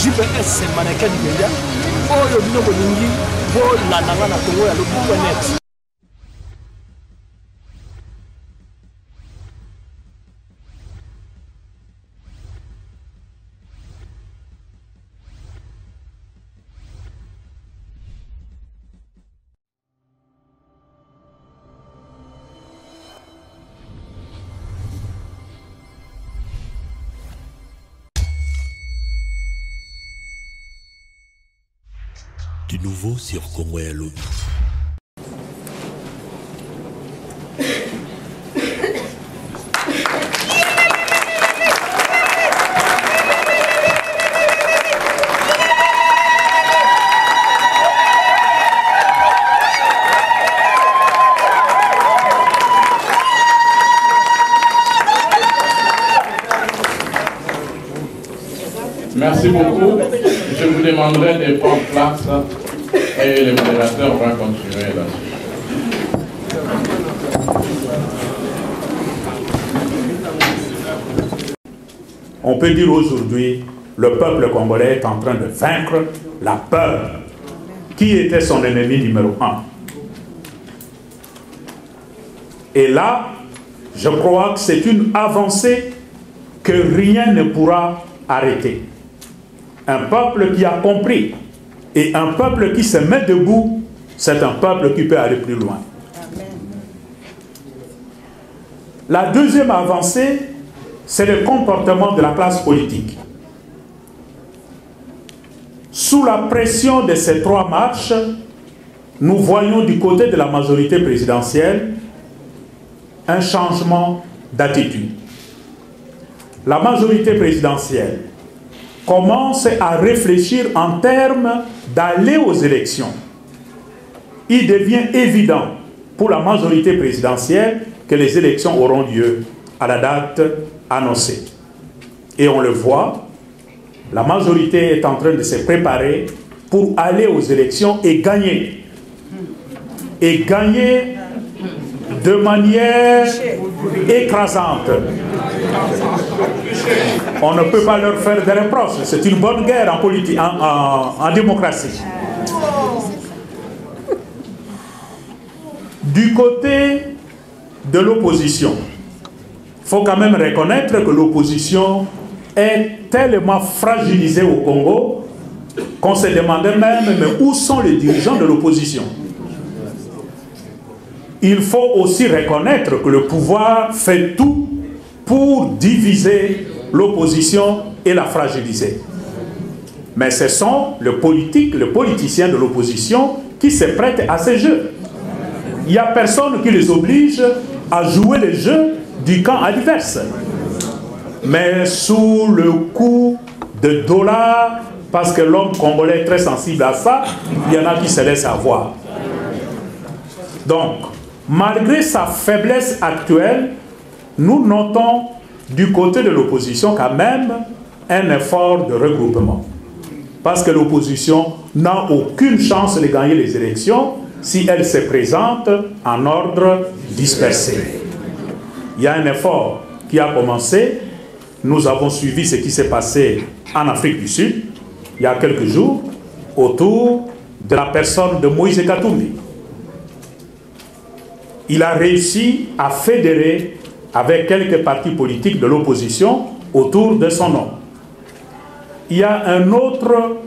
JPS mannequin Media oyo bino bolingi bo landanga na Congo ya lobu.net. Du nouveau sur Congo ya Lobby. Merci beaucoup. Je vous demanderai de prendre place et le modérateur va continuer là-dessus. On peut dire aujourd'hui, le peuple congolais est en train de vaincre la peur. Qui était son ennemi numéro 1? Et là, je crois que c'est une avancée que rien ne pourra arrêter. Un peuple qui a compris et un peuple qui se met debout, c'est un peuple qui peut aller plus loin. Amen. La deuxième avancée, c'est le comportement de la classe politique. Sous la pression de ces trois marches, nous voyons du côté de la majorité présidentielle un changement d'attitude. La majorité présidentielle commence à réfléchir en termes d'aller aux élections. Il devient évident pour la majorité présidentielle que les élections auront lieu à la date annoncée. Et on le voit, la majorité est en train de se préparer pour aller aux élections et gagner. Et gagner de manière écrasante. On ne peut pas leur faire des reproches. C'est une bonne guerre en politique, en démocratie. Du côté de l'opposition, il faut quand même reconnaître que l'opposition est tellement fragilisée au Congo qu'on se demandait même mais où sont les dirigeants de l'opposition. Il faut aussi reconnaître que le pouvoir fait tout pour diviser l'opposition et la fragiliser. Mais ce sont les politiciens de l'opposition qui se prêtent à ces jeux. Il n'y a personne qui les oblige à jouer les jeux du camp adverse. Mais sous le coup de dollars, parce que l'homme congolais est très sensible à ça, il y en a qui se laissent avoir. Donc, malgré sa faiblesse actuelle, nous notons du côté de l'opposition quand même un effort de regroupement. Parce que l'opposition n'a aucune chance de gagner les élections si elle se présente en ordre dispersé. Il y a un effort qui a commencé. Nous avons suivi ce qui s'est passé en Afrique du Sud, il y a quelques jours, autour de la personne de Moïse Katumbi. Il a réussi à fédérer avec quelques partis politiques de l'opposition autour de son nom. Il y a un autre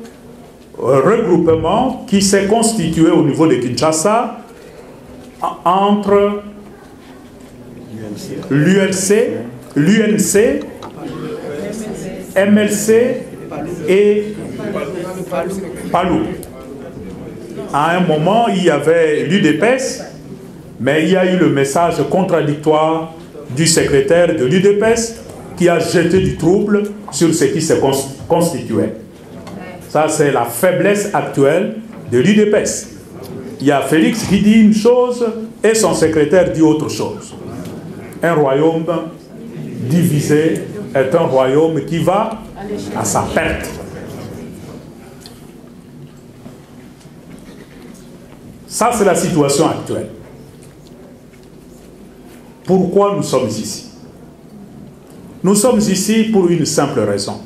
regroupement qui s'est constitué au niveau de Kinshasa entre l'UNC, MLC et Palou. À un moment, il y avait l'UDPS, mais il y a eu le message contradictoire du secrétaire de l'UDPS qui a jeté du trouble sur ce qui se constituait. Ça, c'est la faiblesse actuelle de l'UDPS. Il y a Félix qui dit une chose et son secrétaire dit autre chose. Un royaume divisé est un royaume qui va à sa perte. Ça, c'est la situation actuelle. Pourquoi nous sommes ici? Nous sommes ici pour une simple raison.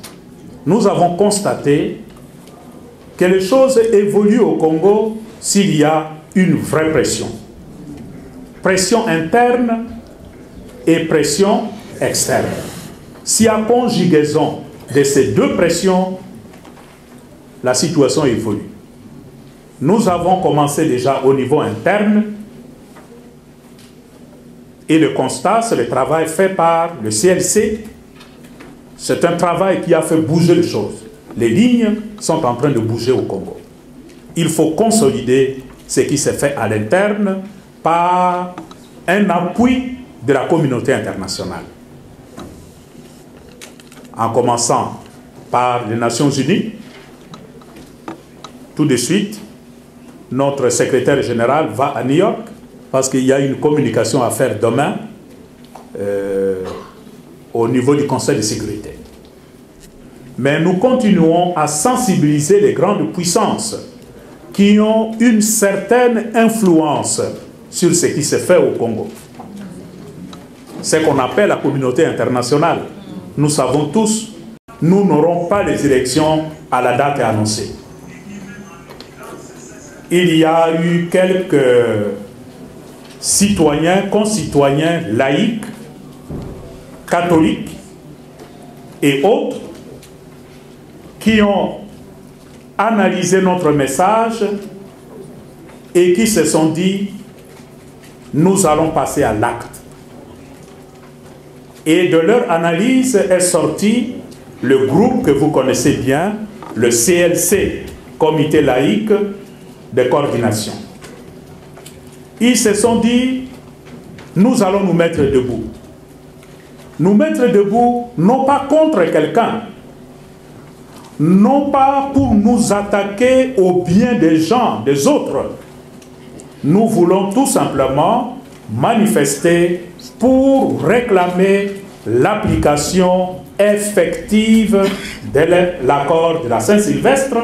nous avons constaté que les choses évoluent au Congo s'il y a une vraie pression. Pression interne et pression externe. S'il y a conjugaison de ces deux pressions, la situation évolue. Nous avons commencé déjà au niveau interne et le constat, c'est le travail fait par le CLC. C'est un travail qui a fait bouger les choses. Les lignes sont en train de bouger au Congo. Il faut consolider ce qui s'est fait à l'interne par un appui de la communauté internationale. En commençant par les Nations Unies, tout de suite, notre secrétaire général va à New York parce qu'il y a une communication à faire demain au niveau du Conseil de sécurité. Mais nous continuons à sensibiliser les grandes puissances qui ont une certaine influence sur ce qui se fait au Congo. Ce qu'on appelle la communauté internationale. Nous savons tous, nous n'aurons pas les élections à la date annoncée. Il y a eu quelques citoyens, concitoyens laïcs, catholiques et autres qui ont analysé notre message et qui se sont dit nous allons passer à l'acte. Et de leur analyse est sorti le groupe que vous connaissez bien, le CLC, Comité laïque de coordination. Ils se sont dit nous allons nous mettre debout. Nous mettre debout, non pas contre quelqu'un, non pas pour nous attaquer au bien des gens, des autres. Nous voulons tout simplement manifester pour réclamer l'application effective de l'accord de la Saint-Sylvestre,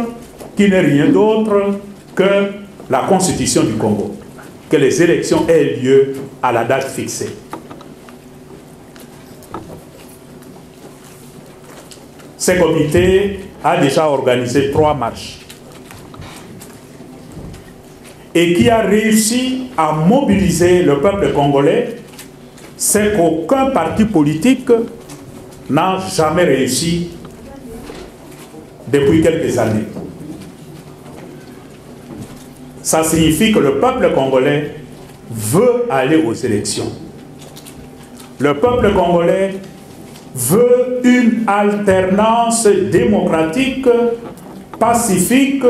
qui n'est rien d'autre que la Constitution du Congo. Que les élections aient lieu à la date fixée. Ce comité a déjà organisé 3 marches et qui a réussi à mobiliser le peuple congolais, c'est qu'aucun parti politique n'a jamais réussi depuis quelques années. Ça signifie que le peuple congolais veut aller aux élections. Le peuple congolais veut une alternance démocratique, pacifique,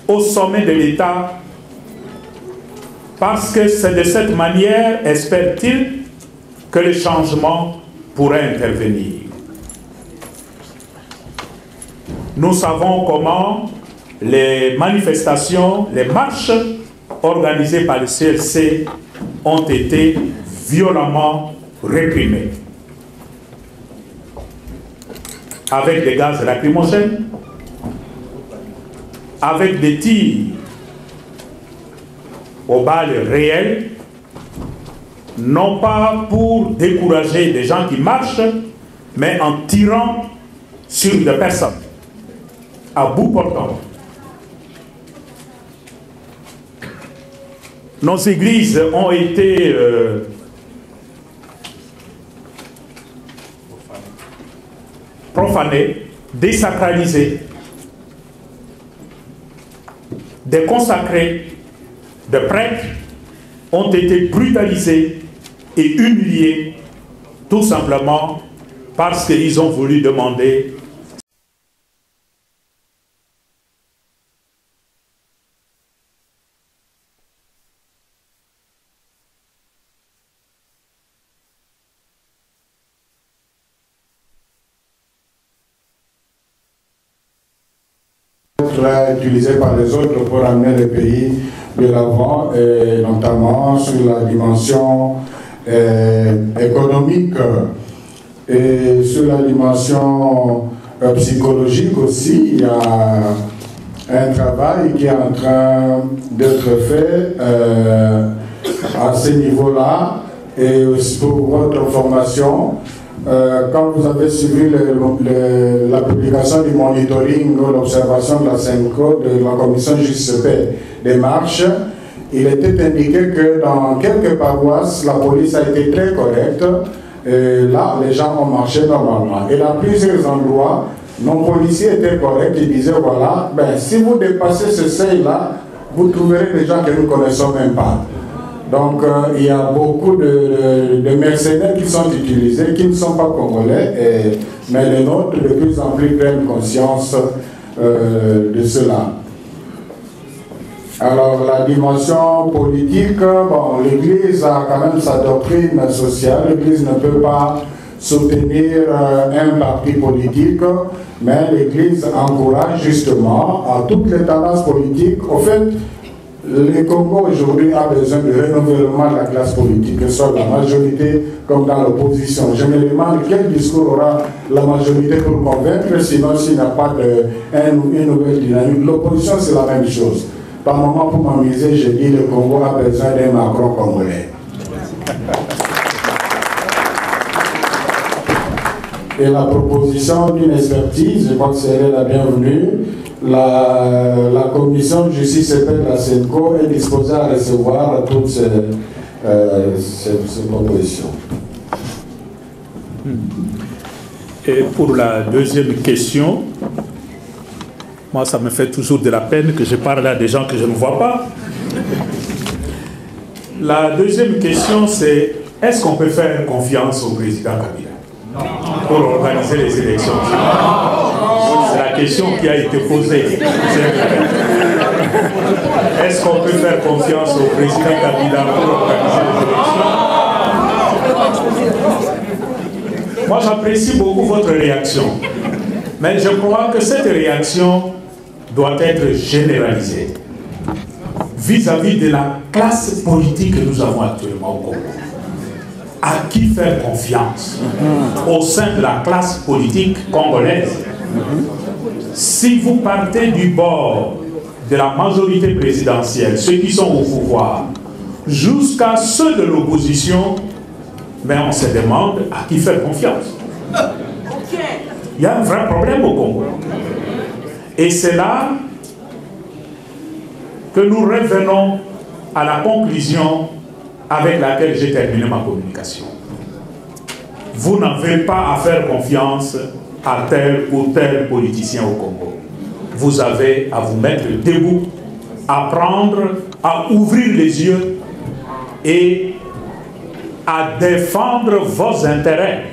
au sommet de l'État, parce que c'est de cette manière, espère-t-il, que le changement pourrait intervenir. Nous savons comment les manifestations, les marches organisées par le CLC ont été violemment réprimées. Avec des gaz lacrymogènes, avec des tirs aux balles réelles, non pas pour décourager des gens qui marchent, mais en tirant sur des personnes, à bout portant. Nos églises ont été profanées, désacralisées, des consacrés, de prêtres ont été brutalisés et humiliés, tout simplement parce qu'ils ont voulu demander utilisé par les autres pour amener le pays de l'avant, et notamment sur la dimension économique et sur la dimension psychologique aussi. Il y a un travail qui est en train d'être fait à ce niveau-là. Et aussi pour votre information, quand vous avez suivi la publication du monitoring ou l'observation de la CENCO, de la commission Justice Paix des marches, il était indiqué que dans quelques paroisses, la police a été très correcte. Et là, les gens ont marché normalement. Et dans plusieurs endroits, nos policiers étaient corrects. Ils disaient, voilà, ben, si vous dépassez ce seuil-là, vous trouverez des gens que nous ne connaissons même pas. Donc, il y a beaucoup de mercenaires qui sont utilisés, qui ne sont pas congolais, mais les nôtres, de plus en plus, prennent conscience de cela. Alors, la dimension politique, bon, l'Église a quand même sa doctrine sociale. L'Église ne peut pas soutenir un parti politique, mais l'Église encourage justement à toutes les tendances politiques. Au fait, le Congo aujourd'hui a besoin de renouvellement de la classe politique, que ce soit la majorité comme dans l'opposition. Je me demande quel discours aura la majorité pour convaincre, sinon s'il n'y a pas une nouvelle dynamique. L'opposition, c'est la même chose. Par moment, pour m'amuser, je dis le Congo a besoin d'un Macron congolais. Et la proposition d'une expertise, je crois que c'est la bienvenue. La commission de justice et paix de la CENCO est disposée à recevoir toutes ces propositions. Et pour la deuxième question, moi ça me fait toujours de la peine que je parle à des gens que je ne vois pas. La deuxième question c'est, est-ce qu'on peut faire confiance au président Kabila pour organiser les élections? C'est la question qui a été posée. Est-ce qu'on peut faire confiance au président Kabila pour organiser les élections? Moi, j'apprécie beaucoup votre réaction. Mais je crois que cette réaction doit être généralisée vis-à-vis de la classe politique que nous avons actuellement au Congo. À qui faire confiance au sein de la classe politique congolaise? Si vous partez du bord de la majorité présidentielle, ceux qui sont au pouvoir, jusqu'à ceux de l'opposition, mais on se demande à qui faire confiance. Il y a un vrai problème au Congo. Et c'est là que nous revenons à la conclusion avec laquelle j'ai terminé ma communication. Vous n'avez pas à faire confiance à tel ou tel politicien au Congo. Vous avez à vous mettre debout, à prendre, à ouvrir les yeux et à défendre vos intérêts.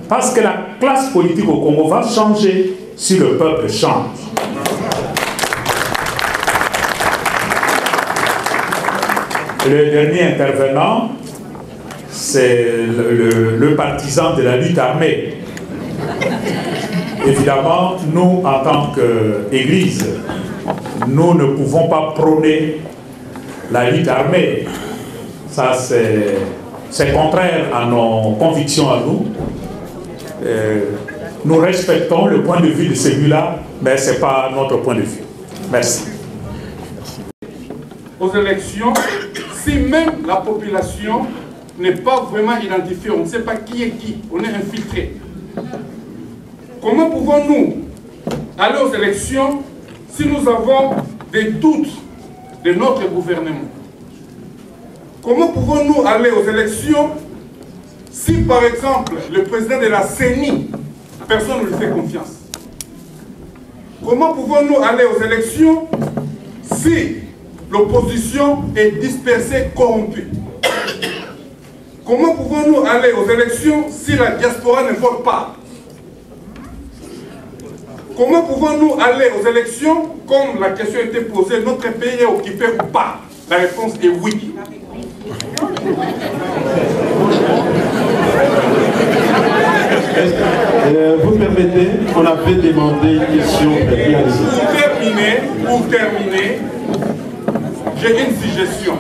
Parce que la classe politique au Congo va changer si le peuple change. Le dernier intervenant, c'est le partisan de la lutte armée. Évidemment, nous, en tant qu'Église, nous ne pouvons pas prôner la lutte armée. Ça, c'est contraire à nos convictions à nous. Nous respectons le point de vue de celui-là, mais ce n'est pas notre point de vue. Merci. Aux élections, si même la population n'est pas vraiment identifiée, on ne sait pas qui est qui, on est infiltré. Comment pouvons-nous aller aux élections si nous avons des doutes de notre gouvernement? Comment pouvons-nous aller aux élections si, par exemple, le président de la CENI, personne ne lui fait confiance? Comment pouvons-nous aller aux élections si l'opposition est dispersée, corrompue? Comment pouvons-nous aller aux élections si la diaspora ne vote pas? Comment pouvons-nous aller aux élections comme la question a été posée, notre pays est occupé ou pas? La réponse est oui. Vous permettez, on avait demandé une question. Pour terminer, j'ai une suggestion.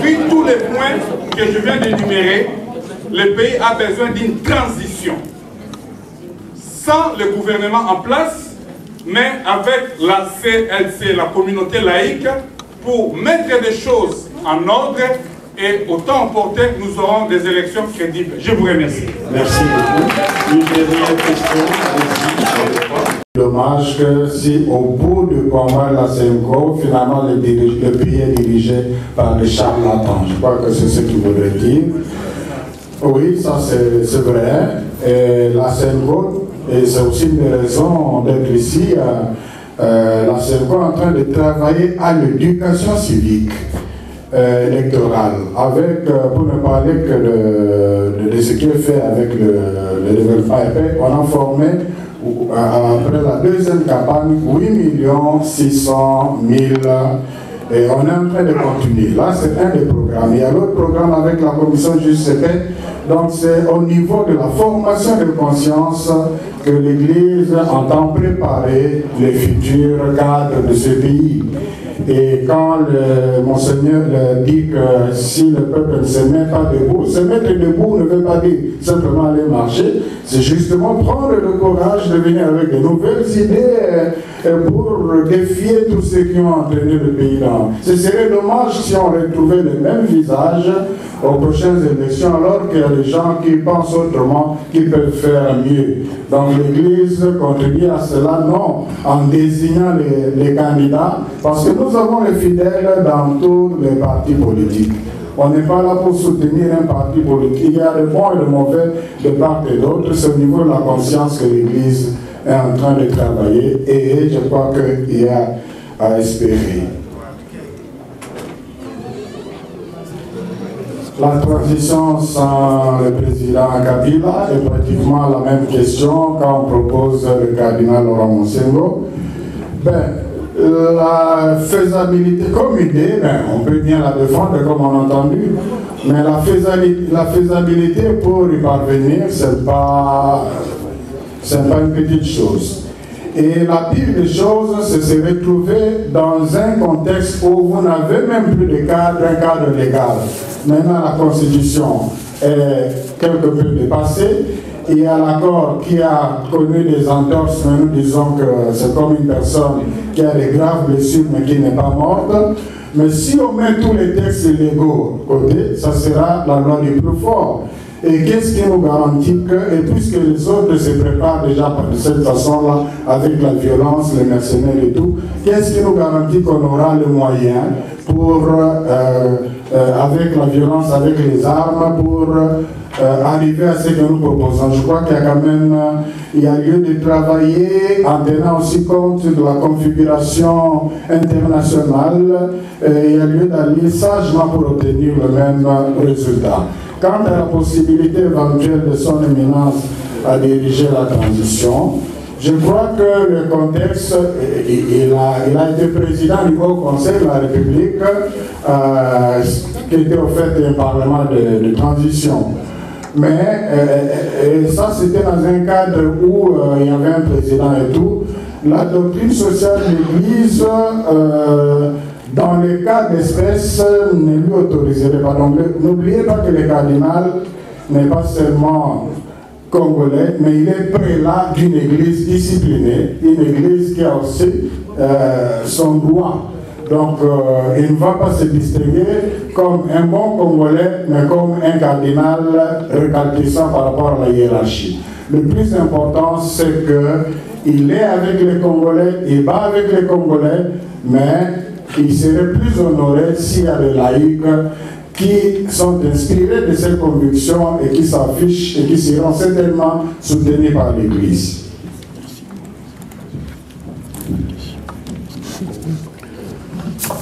Vu tous les points que je viens d'énumérer, le pays a besoin d'une transition. Sans le gouvernement en place, mais avec la CLC, la communauté laïque, pour mettre des choses en ordre et au temps porté, nous aurons des élections crédibles. Je vous remercie. Merci beaucoup. Une dernière question. Dommage que si au bout du combat de la CEMCO, finalement le pays est dirigé par les charlatans. Je crois que c'est ce qu'il voudrait dire. Oui, ça c'est vrai. Et la CEMCO, et c'est aussi une des raisons d'être ici, la CEMCO est en train de travailler à l'éducation civique électorale, avec, pour ne parler que de ce qui est fait avec le développement épais, on a formé après la deuxième campagne 8 600 000 et on est en train de continuer. Là c'est un des programmes. Il y a l'autre programme avec la commission JCP, donc c'est au niveau de la formation de conscience que l'Église entend préparer les futurs cadres de ce pays. Et quand le Monseigneur dit que si le peuple ne se met pas debout, se mettre debout ne veut pas dire simplement aller marcher, c'est justement prendre le courage de venir avec de nouvelles idées pour défier tous ceux qui ont entraîné le pays dans. Ce serait dommage si on retrouvait le même visage aux prochaines élections, alors qu'il y a des gens qui pensent autrement, qui peuvent faire mieux. Donc l'Église contribue à cela, non en désignant les candidats, parce que nous avons les fidèles dans tous les partis politiques. On n'est pas là pour soutenir un parti politique. Il y a le bon et le mauvais de part et d'autre. C'est au niveau de la conscience que l'Église est en train de travailler et je crois qu'il y a à espérer. La transition sans le président Kabila est pratiquement la même question quand on propose le cardinal Laurent Monsengo. La faisabilité comme idée, on peut bien la défendre comme on a entendu, mais la faisabilité pour y parvenir, c'est pas une petite chose. Et la pire des choses, c'est se retrouver dans un contexte où vous n'avez même plus de cadre, un cadre légal. Maintenant, la Constitution est quelque peu dépassée. Il y a l'accord qui a connu des entorses, mais nous disons que c'est comme une personne qui a des graves blessures mais qui n'est pas morte. Mais si on met tous les textes légaux de côté, ça sera la loi du plus fort. Et qu'est-ce qui nous garantit que, et puisque les autres se préparent déjà de cette façon-là, avec la violence, les mercenaires et tout, qu'est-ce qui nous garantit qu'on aura les moyens pour, avec la violence, avec les armes, pour arriver à ce que nous proposons? Je crois qu'il y a quand même il y a lieu de travailler en tenant aussi compte de la configuration internationale, il y a lieu d'aller sagement pour obtenir le même résultat. Quant à la possibilité éventuelle de son éminence à diriger la transition, je crois que le contexte, il a été président du Haut Conseil de la République, qui était au fait un parlement de transition. Mais ça, c'était dans un cadre où il y avait un président et tout. La doctrine sociale de l'Église, dans les cas d'espèce, ne lui autoriserait pas. Donc, n'oubliez pas que le cardinal n'est pas seulement congolais, mais il est prélat d'une église disciplinée, une église qui a aussi son droit. Donc, il ne va pas se distinguer comme un bon Congolais, mais comme un cardinal recalcitrant par rapport à la hiérarchie. Le plus important, c'est qu'il est avec les Congolais, il va avec les Congolais, mais il serait plus honoré s'il y a des laïcs qui sont inspirés de ces convictions et qui s'affichent et qui seront certainement soutenus par l'Église.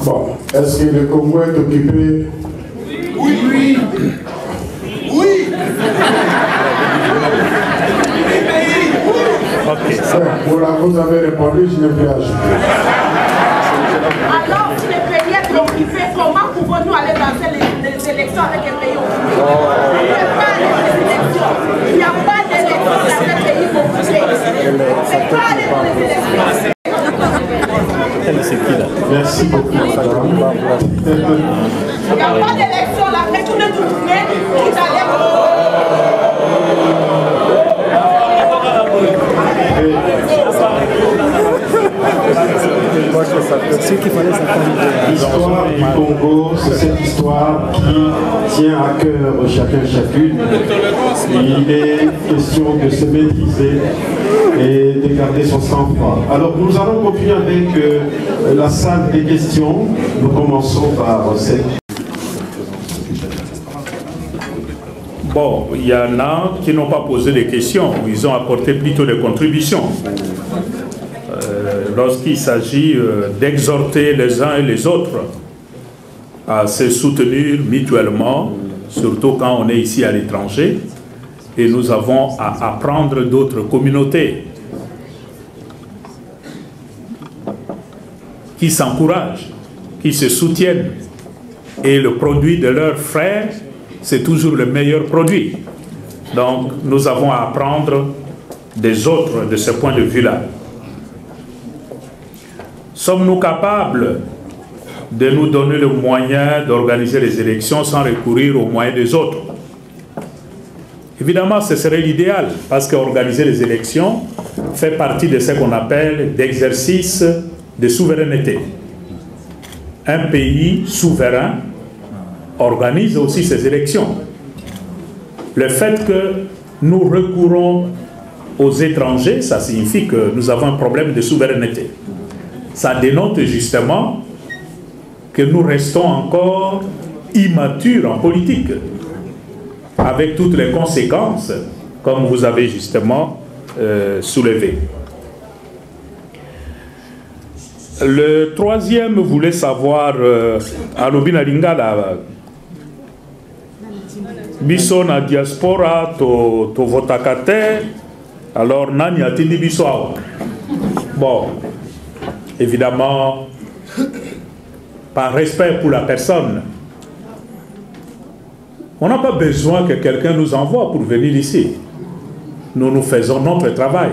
Bon, est-ce que le Congo est occupé? Oui, oui. Oui. Okay. Voilà, vous avez répondu, je n'ai plus ajouté. Alors, si le pays est occupé, comment pouvons-nous aller dans les élections avec un pays occupé? Il n'y a pas d'élections avec un pays occupé. On ne peut pas aller dans les élections. Merci beaucoup, madame. Il n'y a pas d'élection là, mais tout le tourné qui allait. Ce qu'il fallait s'attendre. L'histoire du Congo, c'est cette histoire qui tient à cœur chacun, chacune. Il est question de se maîtriser et de garder son sang-froid. Alors nous allons continuer avec la salle des questions. Nous commençons par cette. Bon, il y en a qui n'ont pas posé de questions, ils ont apporté plutôt des contributions. Lorsqu'il s'agit d'exhorter les uns et les autres à se soutenir mutuellement, surtout quand on est ici à l'étranger, et nous avons à apprendre d'autres communautés qui s'encouragent, qui se soutiennent, et le produit de leurs frères, c'est toujours le meilleur produit. Donc, nous avons à apprendre des autres de ce point de vue-là. Sommes-nous capables de nous donner le moyen d'organiser les élections sans recourir aux moyens des autres? Évidemment, ce serait l'idéal, parce qu'organiser les élections fait partie de ce qu'on appelle d'exercice de souveraineté. Un pays souverain organise aussi ses élections. Le fait que nous recourons aux étrangers, ça signifie que nous avons un problème de souveraineté. Ça dénote justement que nous restons encore immatures en politique, avec toutes les conséquences, comme vous avez justement soulevé. Le troisième voulait savoir, à Lobina Lingala, biso na diaspora to votakate, alors nani atindi biso awa. Bon, évidemment, par respect pour la personne, on n'a pas besoin que quelqu'un nous envoie pour venir ici. Nous faisons notre travail.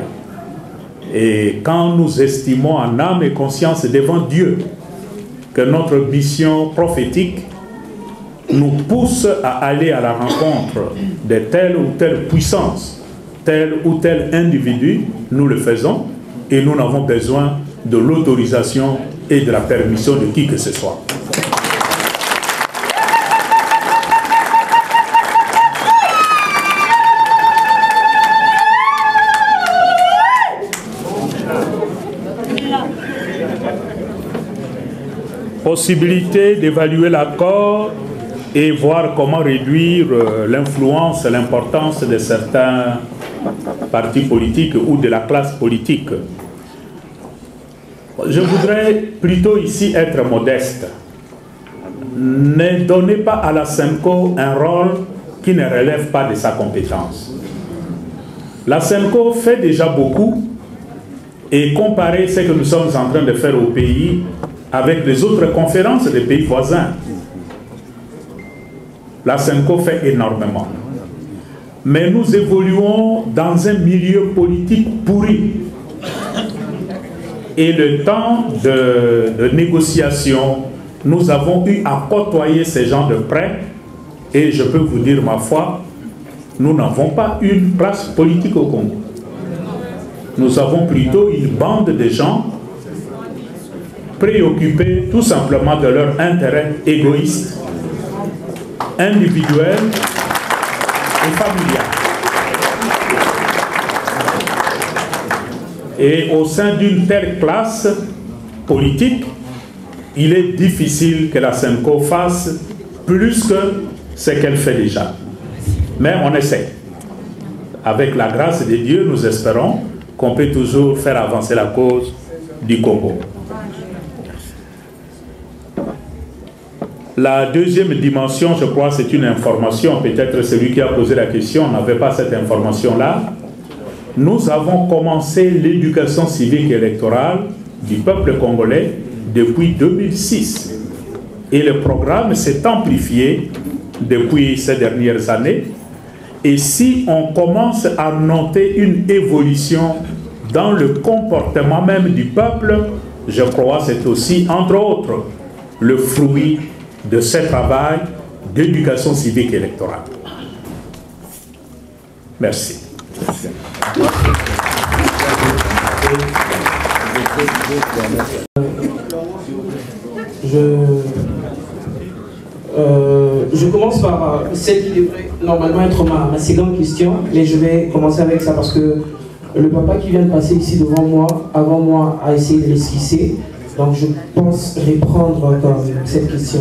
Et quand nous estimons en âme et conscience devant Dieu que notre mission prophétique nous pousse à aller à la rencontre de telle ou telle puissance, tel ou tel individu, nous le faisons et nous n'avons besoin de l'autorisation et de la permission de qui que ce soit. Possibilité d'évaluer l'accord et voir comment réduire l'influence, l'importance de certains partis politiques ou de la classe politique. Je voudrais plutôt ici être modeste. Ne donnez pas à la SENCO un rôle qui ne relève pas de sa compétence. La SENCO fait déjà beaucoup et comparer ce que nous sommes en train de faire au pays avec les autres conférences des pays voisins, la SENCO fait énormément. Mais nous évoluons dans un milieu politique pourri. Et le temps de négociation, nous avons eu à côtoyer ces gens de près. Et je peux vous dire, ma foi, nous n'avons pas une place politique au Congo. Nous avons plutôt une bande de gens préoccupés tout simplement de leur intérêt égoïste, individuel et familial. Et au sein d'une telle classe politique, il est difficile que la SENCO fasse plus que ce qu'elle fait déjà. Mais on essaie. Avec la grâce de Dieu, nous espérons qu'on peut toujours faire avancer la cause du Congo. La deuxième dimension, je crois, c'est une information. Peut-être celui qui a posé la question n'avait pas cette information-là. Nous avons commencé l'éducation civique et électorale du peuple congolais depuis 2006. Et le programme s'est amplifié depuis ces dernières années. Et si on commence à noter une évolution dans le comportement même du peuple, je crois que c'est aussi, entre autres, le fruit de ce travail d'éducation civique et électorale. Merci. Je Je commence par celle qui devrait normalement être ma seconde question, mais je vais commencer avec ça parce que le papa qui vient de passer ici devant moi, avant moi, a essayé de l'esquisser. Donc je pense reprendre cette question.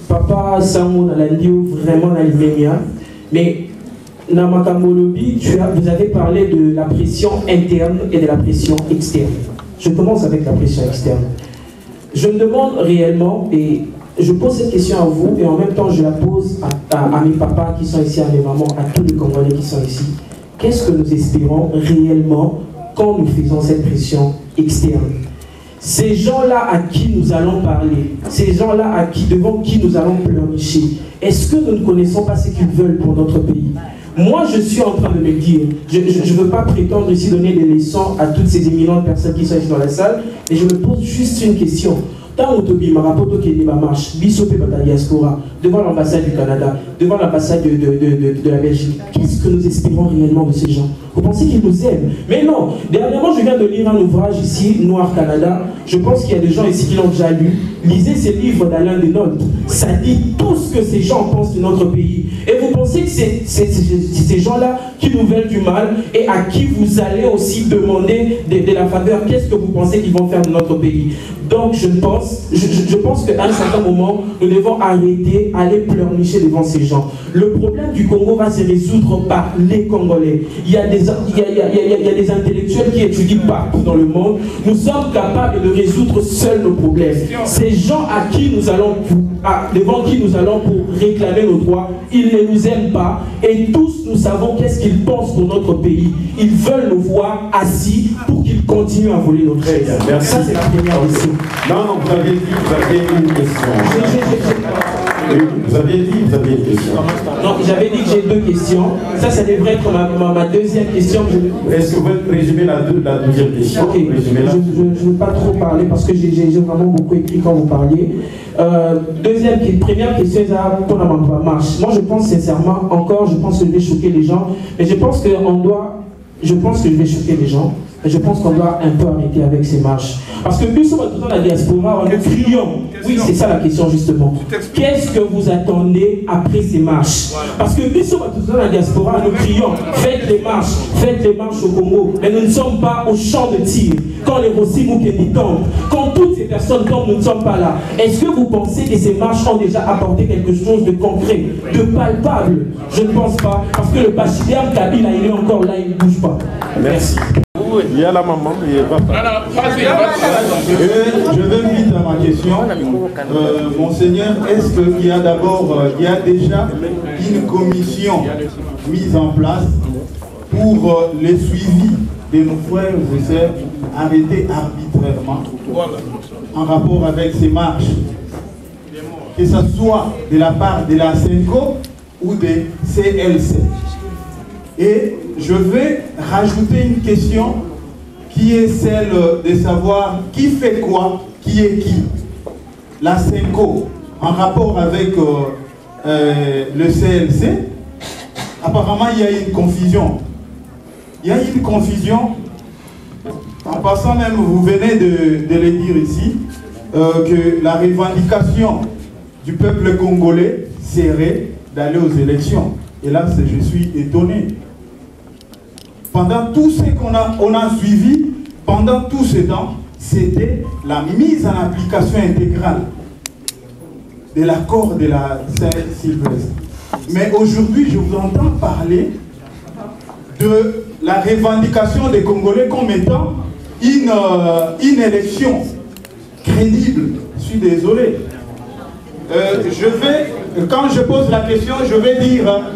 Papa Samu Nalandio, vraiment l'Aliménia, mais Namakambolobi, vous avez parlé de la pression interne et de la pression externe. Je commence avec la pression externe. Je me demande réellement, et je pose cette question à vous, et en même temps je la pose à mes papas qui sont ici, à mes mamans, à tous les Congolais qui sont ici. Qu'est-ce que nous espérons réellement quand nous faisons cette pression externe? Ces gens-là à qui nous allons parler, ces gens-là devant qui nous allons pleurnicher, est-ce que nous ne connaissons pas ce qu'ils veulent pour notre pays? Moi, je suis en train de me dire, je ne veux pas prétendre ici donner des leçons à toutes ces éminentes personnes qui sont ici dans la salle, mais je me pose juste une question. Tant Otobi Marapoto qui est des marches, Bissopé Bata Diaspora, devant l'ambassade du Canada, devant l'ambassade de la Belgique, qu'est-ce que nous espérons réellement de ces gens? Vous pensez qu'ils nous aiment? Mais non. Dernièrement, je viens de lire un ouvrage ici, Noir Canada. Je pense qu'il y a des gens ici qui l'ont déjà lu. Lisez ces livres d'Alain Desnolds. Ça dit tout ce que ces gens pensent de notre pays. Et vous pensez que c'est ces gens-là qui nous veulent du mal et à qui vous allez aussi demander de la faveur? Qu'est-ce que vous pensez qu'ils vont faire de notre pays? Donc je pense qu'à un certain moment, nous devons arrêter, aller pleurnicher devant ces gens. Le problème du Congo va se résoudre par les Congolais. Il y a des intellectuels qui étudient partout dans le monde. Nous sommes capables de résoudre seuls nos problèmes. Ces gens à qui nous allons devant qui nous allons pour réclamer nos droits, ils ne nous aiment pas. Et tous, nous savons qu'est-ce qu'ils pensent pour notre pays. Ils veulent nous voir assis pour qu'ils continuent à voler notre chaise. Ça, c'est la première question. Non, vous avez dit, vous avez une question. Vous aviez une question. Non, j'avais dit que j'ai deux questions. Ça devrait être ma deuxième question. Est-ce que vous pouvez résumer la deuxième question? Ok, je ne veux pas trop parler parce que j'ai vraiment beaucoup écrit quand vous parliez. Première question, c'est pour la marche. Moi, je pense sincèrement, je pense que je vais choquer les gens, mais je pense que je vais choquer les gens. Je pense qu'on doit un peu arrêter avec ces marches. Parce que nous sommes dans la diaspora, nous crions. Oui, c'est ça la question justement. Qu'est-ce que vous attendez après ces marches? Parce que nous sommes dans la diaspora, nous crions. Faites les marches au Congo. Mais nous ne sommes pas au champ de tir. Quand les Rossi-Moukeni tombent, quand toutes ces personnes tombent, nous ne sommes pas là. Est-ce que vous pensez que ces marches ont déjà apporté quelque chose de concret, de palpable? Je ne pense pas. Parce que le Bachidéam Kabila, il est encore là, il ne bouge pas. Merci. Il y a la maman, il va pas. Je vais vite à ma question. Monseigneur, est-ce qu'il y a déjà une commission mise en place pour les suivis de nos frères et sœurs arrêtés arbitrairement en rapport avec ces marches, que ce soit de la part de la CENCO ou des CLC? Et je vais rajouter une question qui est celle de savoir qui fait quoi, qui est qui. La CENCO, en rapport avec le CLC, apparemment il y a une confusion. Il y a une confusion. En passant même, vous venez de le dire ici, que la revendication du peuple congolais serait d'aller aux élections. Et là, je suis étonné. Pendant tout ce qu'on a suivi, pendant tout ce temps, c'était la mise en application intégrale de l'accord de la Saint-Sylvestre. Mais aujourd'hui, je vous entends parler de la revendication des Congolais comme étant une élection crédible. Je suis désolé. Quand je pose la question, je vais dire,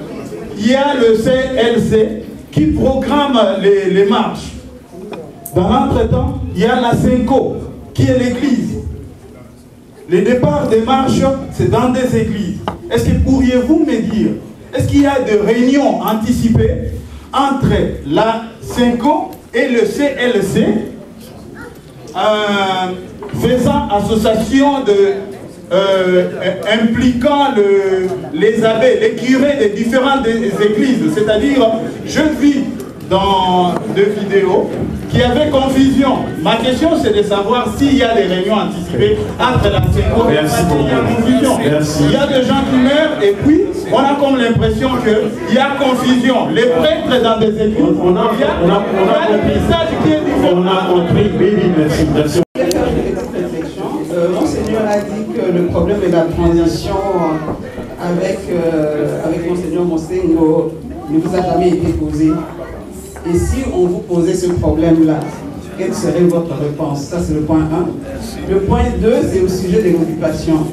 il y a le CLC qui programme les marches. Dans l'entretemps, il y a la CENCO, qui est l'église. Les départs des marches, c'est dans des églises. Est-ce que pourriez-vous me dire, est-ce qu'il y a des réunions anticipées entre la CENCO et le CLC, faisant association impliquant les abbés, les curés des différentes églises, c'est-à-dire je vis dans 2 vidéos qu'il y avait confusion. Ma question, c'est de savoir s'il y a des réunions anticipées entre la CENCO et la confusion. Il y a des gens qui meurent et puis on a comme l'impression qu'il y a confusion. Les prêtres dans des églises, il y a le message qui est différent. On a compris, oui, merci. Monseigneur a dit que le problème de la transition avec Monseigneur Mosengo ne vous a jamais été posé. Et si on vous posait ce problème-là, quelle serait votre réponse? Ça, c'est le point 1. Le point 2, c'est au sujet de l'occupation.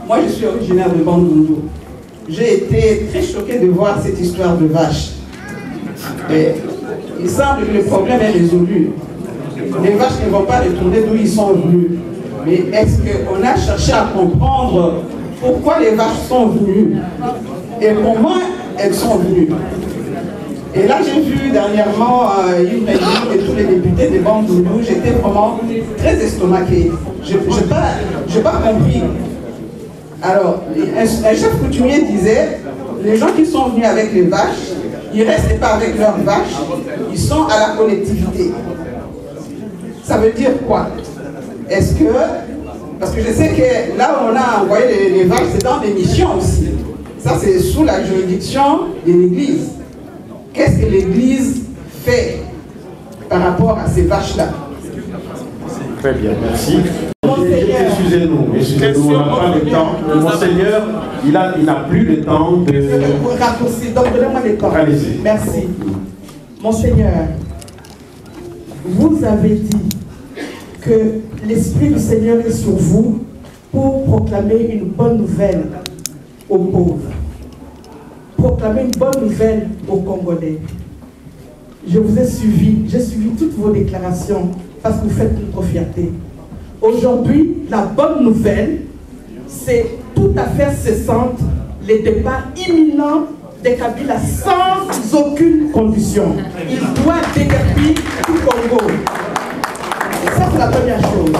Moi, je suis originaire de Bandundu. J'ai été très choquée de voir cette histoire de vaches. Et il semble que le problème est résolu. Les vaches ne vont pas retourner d'où ils sont venus. Mais est-ce qu'on a cherché à comprendre pourquoi les vaches sont venues et comment elles sont venues? Et là, j'ai vu dernièrement une réunion de tous les députés des Bandundu. J'étais vraiment très estomaquée. Je n'ai pas compris. Alors, un chef coutumier disait, les gens qui sont venus avec les vaches, ils ne restent pas avec leurs vaches, ils sont à la collectivité. Ça veut dire quoi? Est-ce que, parce que je sais que là où on a envoyé les vaches, c'est dans des missions aussi. Ça, c'est sous la juridiction de l'Église. Qu'est-ce que l'Église fait par rapport à ces vaches-là? Très bien, merci. Excusez-nous, on n'a pas le temps. Monseigneur, il n'a plus le temps de... Raccourci, donc donnez-moi le temps. Allez-y. Merci. Monseigneur, vous avez dit que l'Esprit du Seigneur est sur vous pour proclamer une bonne nouvelle aux pauvres. Proclamer une bonne nouvelle aux Congolais. Je vous ai suivi, j'ai suivi toutes vos déclarations parce que vous faites notre fierté. Aujourd'hui, la bonne nouvelle, c'est tout à fait cessante, les départs imminents des Kabila sans aucune condition. Il doit déguerpir tout Congo. Ça, c'est la première chose.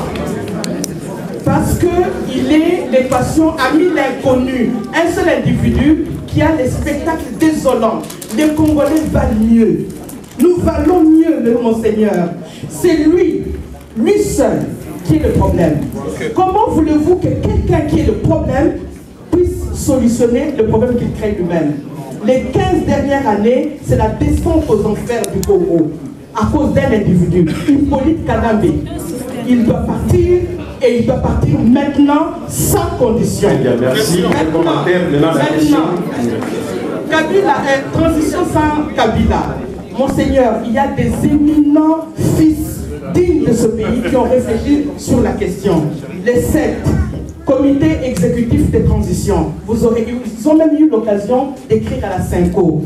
Parce qu'il est l'équation ami l'inconnu. Un seul individu qui a des spectacles désolants. Les Congolais valent mieux. Nous valons mieux, Monseigneur. C'est lui seul, qui est le problème. Comment voulez-vous que quelqu'un qui est le problème puisse solutionner le problème qu'il crée lui-même? Les 15 dernières années, c'est la descente aux enfers du Congo à cause d'un individu, Hippolyte Kadambe. Il doit partir et il doit partir maintenant sans condition. Merci. Maintenant, Kabila est transition sans Kabila. Monseigneur, il y a des éminents fils dignes de ce pays qui ont réfléchi sur la question. Les 7 comités exécutifs de transition, ils ont même eu l'occasion d'écrire à la CENCO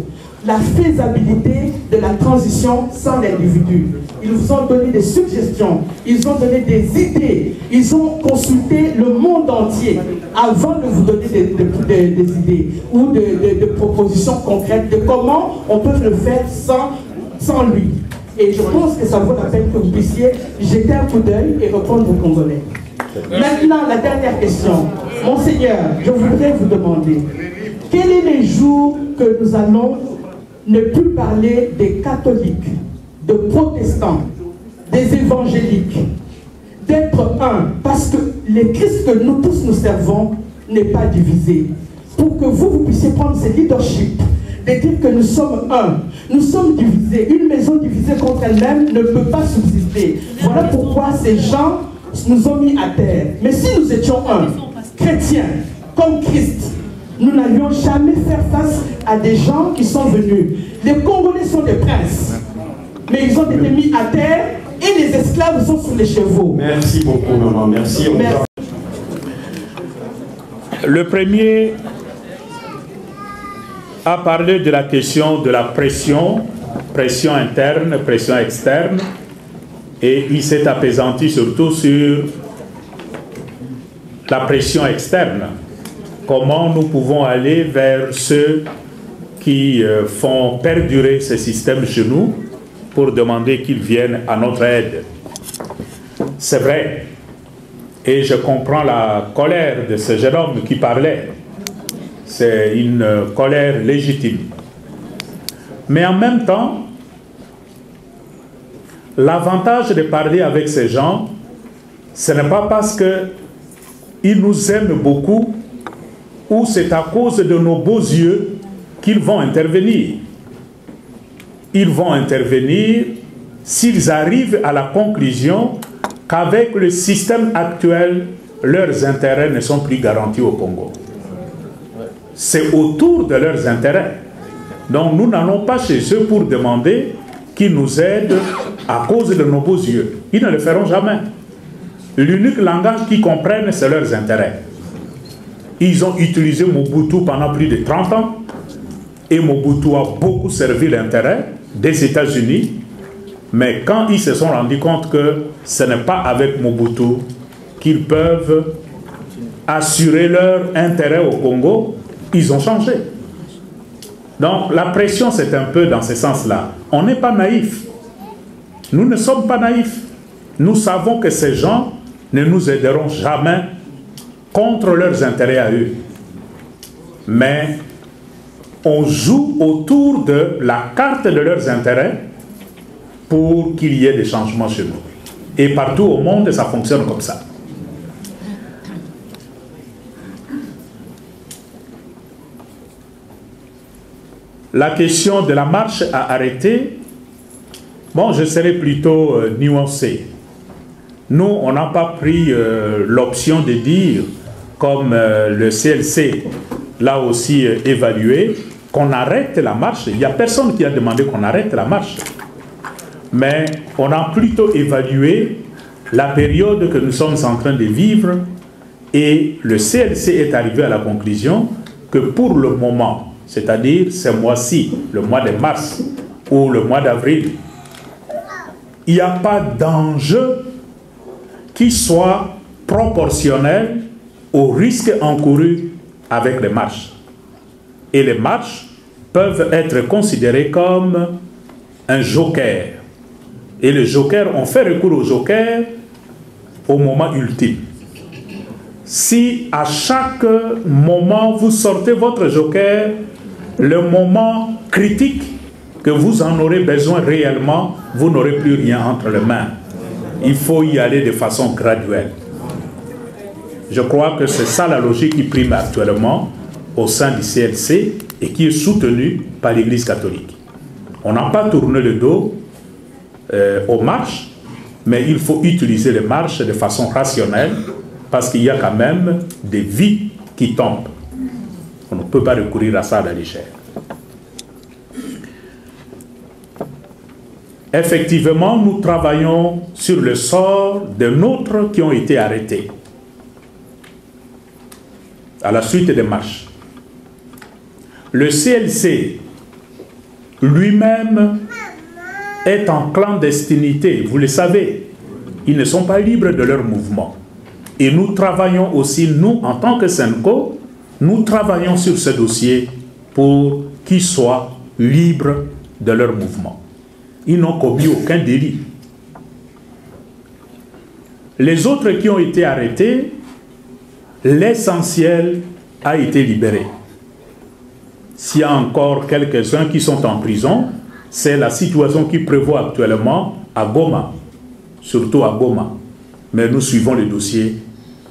la faisabilité de la transition sans l'individu. Ils vous ont donné des suggestions, ils ont donné des idées, ils ont consulté le monde entier avant de vous donner des idées ou de propositions concrètes de comment on peut le faire sans lui. Et je pense que ça vaut la peine que vous puissiez jeter un coup d'œil et répondre aux Congolais. Maintenant, la dernière question. Monseigneur, je voudrais vous demander, quel est les jours que nous allons ne plus parler des catholiques, de protestants, des évangéliques, d'être un, parce que le Christ que nous tous nous servons n'est pas divisé. Pour que vous puissiez prendre ce leadership, de dire que nous sommes un, nous sommes divisés. Une maison divisée contre elle-même ne peut pas subsister. Voilà pourquoi ces gens nous ont mis à terre. Mais si nous étions un, chrétiens, comme Christ, nous n'allions jamais faire face à des gens qui sont venus. Les Congolais sont des princes, mais ils ont été mis à terre et les esclaves sont sur les chevaux. Merci beaucoup, maman. Merci. Merci. Le premier a parlé de la question de la pression interne, pression externe, et il s'est apaisanti surtout sur la pression externe. Comment nous pouvons aller vers ceux qui font perdurer ce système chez nous pour demander qu'ils viennent à notre aide. C'est vrai, et je comprends la colère de ce jeune homme qui parlait. C'est une colère légitime. Mais en même temps, l'avantage de parler avec ces gens, ce n'est pas parce qu'ils nous aiment beaucoup ou c'est à cause de nos beaux yeux qu'ils vont intervenir. Ils vont intervenir s'ils arrivent à la conclusion qu'avec le système actuel, leurs intérêts ne sont plus garantis au Congo. C'est autour de leurs intérêts. Donc nous n'allons pas chez eux pour demander qu'ils nous aident à cause de nos beaux yeux. Ils ne le feront jamais. L'unique langage qu'ils comprennent, c'est leurs intérêts. Ils ont utilisé Mobutu pendant plus de 30 ans et Mobutu a beaucoup servi l'intérêt des États-Unis. Mais quand ils se sont rendus compte que ce n'est pas avec Mobutu qu'ils peuvent assurer leur intérêt au Congo, ils ont changé. Donc la pression, c'est un peu dans ce sens-là. On n'est pas naïfs. Nous ne sommes pas naïfs. Nous savons que ces gens ne nous aideront jamais contre leurs intérêts à eux. Mais on joue autour de la carte de leurs intérêts pour qu'il y ait des changements chez nous. Et partout au monde, ça fonctionne comme ça. La question de la marche à arrêter, bon, je serai plutôt nuancé. Nous, on n'a pas pris l'option de dire, comme le CLC l'a aussi évalué, qu'on arrête la marche. Il n'y a personne qui a demandé qu'on arrête la marche. Mais on a plutôt évalué la période que nous sommes en train de vivre et le CLC est arrivé à la conclusion que pour le moment, c'est-à-dire ce mois-ci, le mois de mars ou le mois d'avril, il n'y a pas d'enjeu qui soit proportionnel au risque encouru avec les marches. Et les marches peuvent être considérées comme un joker. Et les jokers, on fait recours aux jokers au moment ultime. Si à chaque moment vous sortez votre joker, le moment critique que vous en aurez besoin réellement, vous n'aurez plus rien entre les mains. Il faut y aller de façon graduelle. Je crois que c'est ça la logique qui prime actuellement au sein du CLC et qui est soutenue par l'Église catholique. On n'a pas tourné le dos aux marches, mais il faut utiliser les marches de façon rationnelle parce qu'il y a quand même des vies qui tombent. On ne peut pas recourir à ça à la légère. Effectivement, nous travaillons sur le sort de nôtres qui ont été arrêtés à la suite des marches. Le CLC lui-même est en clandestinité, vous le savez. Ils ne sont pas libres de leur mouvement. Et nous travaillons aussi, nous, en tant que SENCO, nous travaillons sur ce dossier pour qu'ils soient libres de leur mouvement. Ils n'ont commis aucun délit. Les autres qui ont été arrêtés, l'essentiel a été libéré. S'il y a encore quelques-uns qui sont en prison, c'est la situation qui prévoit actuellement à Goma, surtout à Goma. Mais nous suivons le dossier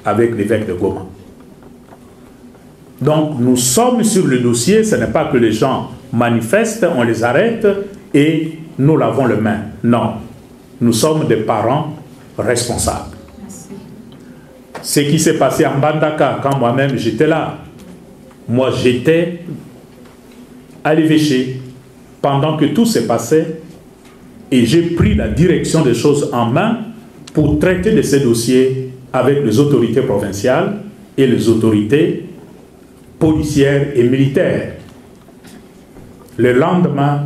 avec l'évêque de Goma. Donc nous sommes sur le dossier, ce n'est pas que les gens manifestent, on les arrête et nous lavons les mains. Non, nous sommes des parents responsables. Ce qui s'est passé en Bandaka, quand moi-même j'étais là, moi j'étais à l'évêché pendant que tout s'est passé et j'ai pris la direction des choses en main pour traiter de ces dossiers avec les autorités provinciales et les autorités policières et militaires. Le lendemain,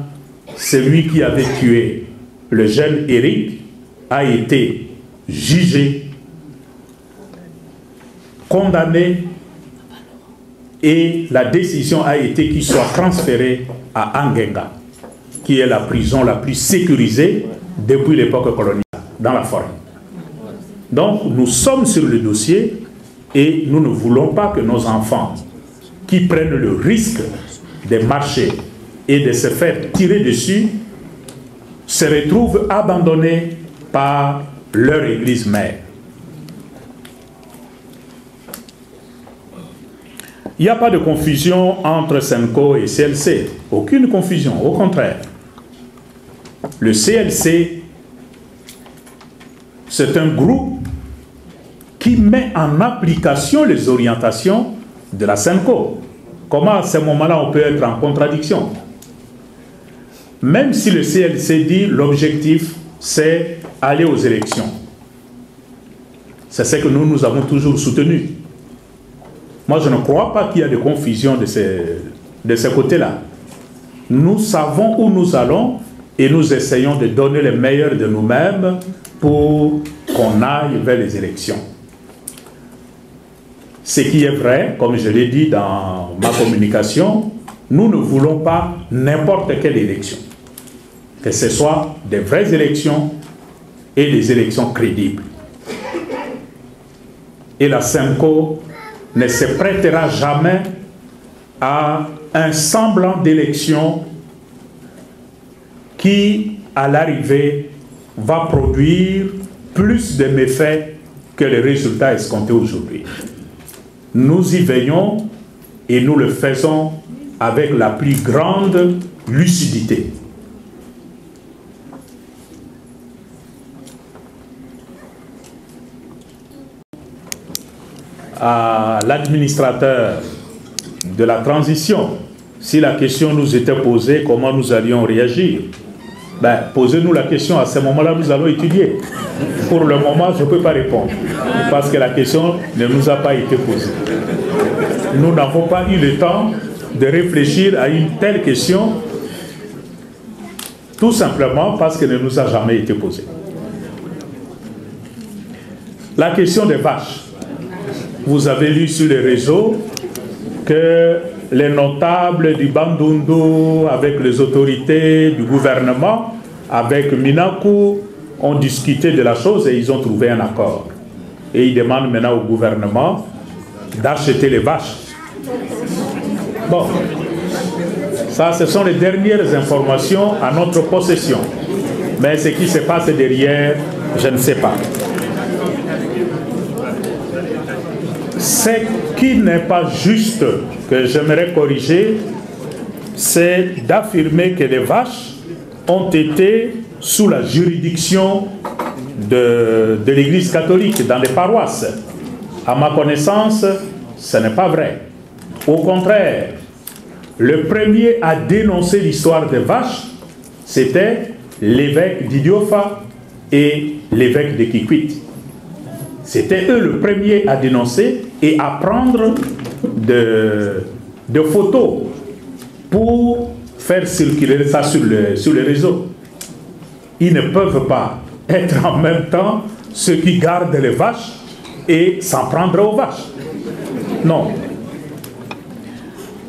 celui qui avait tué le jeune Eric a été jugé, condamné et la décision a été qu'il soit transféré à Angenga, qui est la prison la plus sécurisée depuis l'époque coloniale, dans la forêt. Donc nous sommes sur le dossier et nous ne voulons pas que nos enfants qui prennent le risque de marcher et de se faire tirer dessus se retrouvent abandonnés par leur église mère. Il n'y a pas de confusion entre SENCO et CLC. Aucune confusion, au contraire. Le CLC, c'est un groupe qui met en application les orientations de la SENCO. Comment à ce moment-là on peut être en contradiction? Même si le CLC dit l'objectif c'est aller aux élections. C'est ce que nous avons toujours soutenu. Moi je ne crois pas qu'il y a de confusion de ce côté-là. Nous savons où nous allons et nous essayons de donner le meilleur de nous-mêmes pour qu'on aille vers les élections. Ce qui est vrai, comme je l'ai dit dans ma communication, nous ne voulons pas n'importe quelle élection. Que ce soit des vraies élections et des élections crédibles. Et la SENCO ne se prêtera jamais à un semblant d'élection qui, à l'arrivée, va produire plus de méfaits que les résultats escomptés aujourd'hui. Nous y veillons et nous le faisons avec la plus grande lucidité. À l'administrateur de la transition, si la question nous était posée, comment nous allions réagir? Ben, posez-nous la question, à ce moment-là, nous allons étudier. Pour le moment, je ne peux pas répondre, parce que la question ne nous a pas été posée. Nous n'avons pas eu le temps de réfléchir à une telle question, tout simplement parce qu'elle ne nous a jamais été posée. La question des vaches. Vous avez lu sur les réseaux que les notables du Bandundu, avec les autorités du gouvernement, avec Minaku, ont discuté de la chose et ils ont trouvé un accord. Et ils demandent maintenant au gouvernement d'acheter les vaches. Bon, ça, ce sont les dernières informations à notre possession. Mais ce qui se passe derrière, je ne sais pas. Ce qui n'est pas juste, que j'aimerais corriger, c'est d'affirmer que les vaches ont été sous la juridiction de l'Église catholique dans les paroisses. À ma connaissance, ce n'est pas vrai. Au contraire, le premier à dénoncer l'histoire des vaches, c'était l'évêque d'Idiofa et l'évêque de Kikwit. C'était eux le premier à dénoncer et à prendre de photos pour faire circuler ça sur les réseaux. Ils ne peuvent pas être en même temps ceux qui gardent les vaches et s'en prendre aux vaches. Non.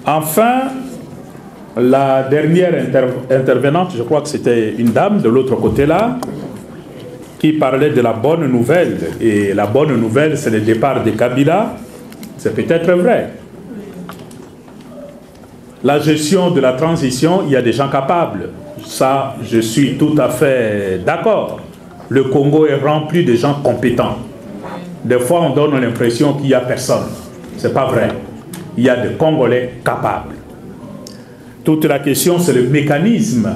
Enfin, la dernière intervenante, je crois que c'était une dame de l'autre côté là, qui parlait de la bonne nouvelle. Et la bonne nouvelle, c'est le départ de Kabila. C'est peut-être vrai. La gestion de la transition, il y a des gens capables. Ça, je suis tout à fait d'accord. Le Congo est rempli de gens compétents. Des fois, on donne l'impression qu'il n'y a personne. Ce n'est pas vrai. Il y a des Congolais capables. Toute la question, c'est le mécanisme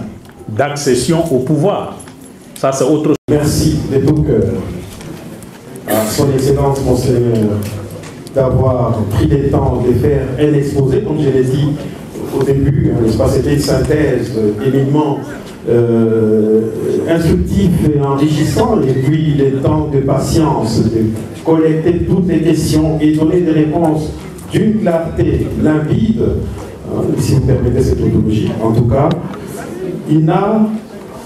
d'accession au pouvoir. Ça, c'est autre chose. Merci de tout cœur à son Excellence, Monseigneur, d'avoir pris le temps de faire un exposé, comme je l'ai dit au début, c'était une synthèse éminemment instructif et enrichissant, et puis le temps de patience, de collecter toutes les questions et donner des réponses d'une clarté limpide, si vous permettez cette tautologie, en tout cas, il n'a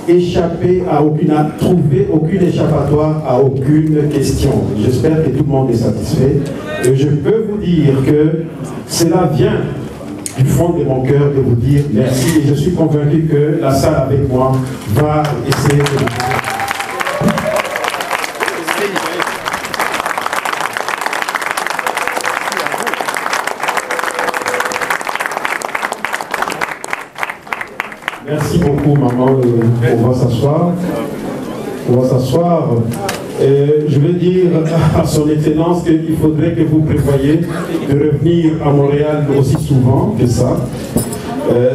échappé à aucune, n'a trouvé aucune échappatoire à aucune question. J'espère que tout le monde est satisfait. Et je peux vous dire que cela vient du fond de mon cœur de vous dire merci. Et je suis convaincu que la salle avec moi va essayer de vous dire. Merci beaucoup, maman. On va s'asseoir. On va s'asseoir. Je vais dire à son Excellence qu'il faudrait que vous prévoyiez de revenir à Montréal aussi souvent que ça.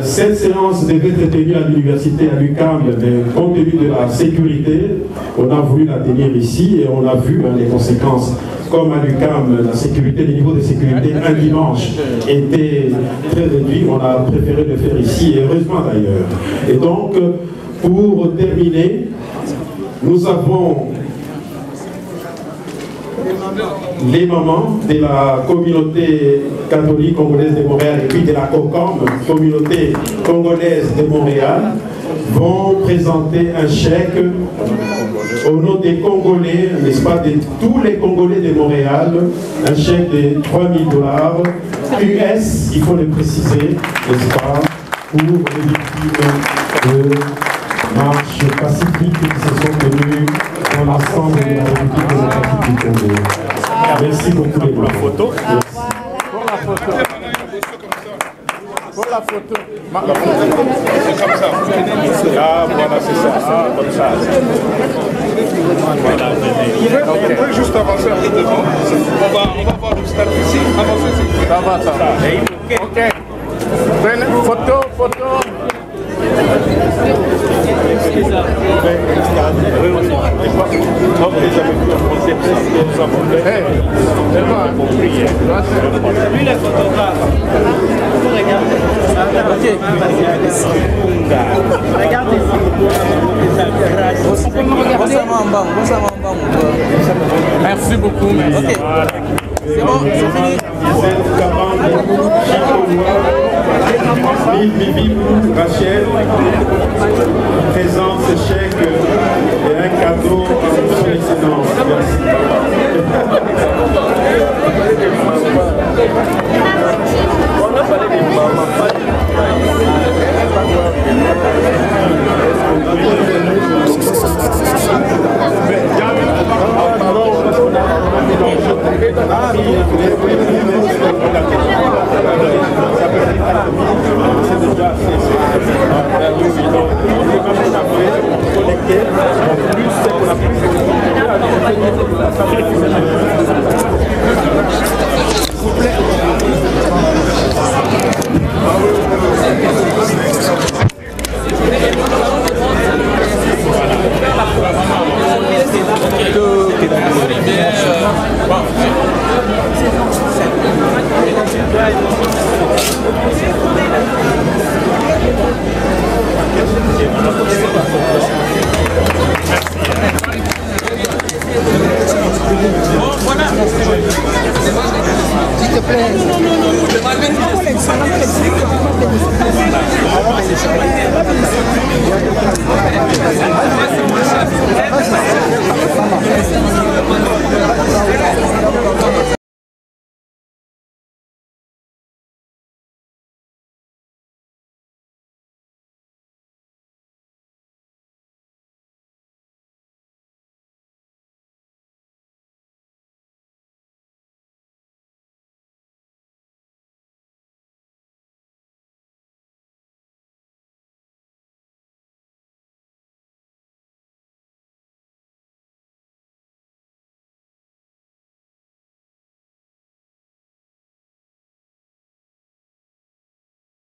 Cette séance devait être tenue à l'université à l'UQAM, mais compte tenu de la sécurité, on a voulu la tenir ici et on a vu les conséquences. Comme à l'UQAM, la sécurité, le niveau de sécurité un dimanche était très réduit, on a préféré le faire ici, et heureusement d'ailleurs. Et donc, pour terminer, nous avons les mamans de la communauté catholique congolaise de Montréal et puis de la COCOM, communauté congolaise de Montréal, vont présenter un chèque au nom des Congolais, n'est-ce pas, de tous les Congolais de Montréal, un chèque de 3 000 $ US, il faut le préciser, n'est-ce pas, pour les victimes de marches pacifiques qui se sont tenues dans l'ensemble de la République démocratique du Congo. Merci beaucoup les mamans. Photo. Pour la photo. Pour la photo. C'est comme ça. Ah, voilà, c'est ça. Ah, comme ça. Voilà, On peut juste avancer un peu devant. On va voir le stade ici. Avancez ici. Ça va, ça va. Ok. Prenez photo. Lui, le photographe. Regardez. Merci beaucoup. Ok. C'est bon, c'est fini. Rachel présente ce chèque et un cadeau à son excellence. S'il te plaît. Non,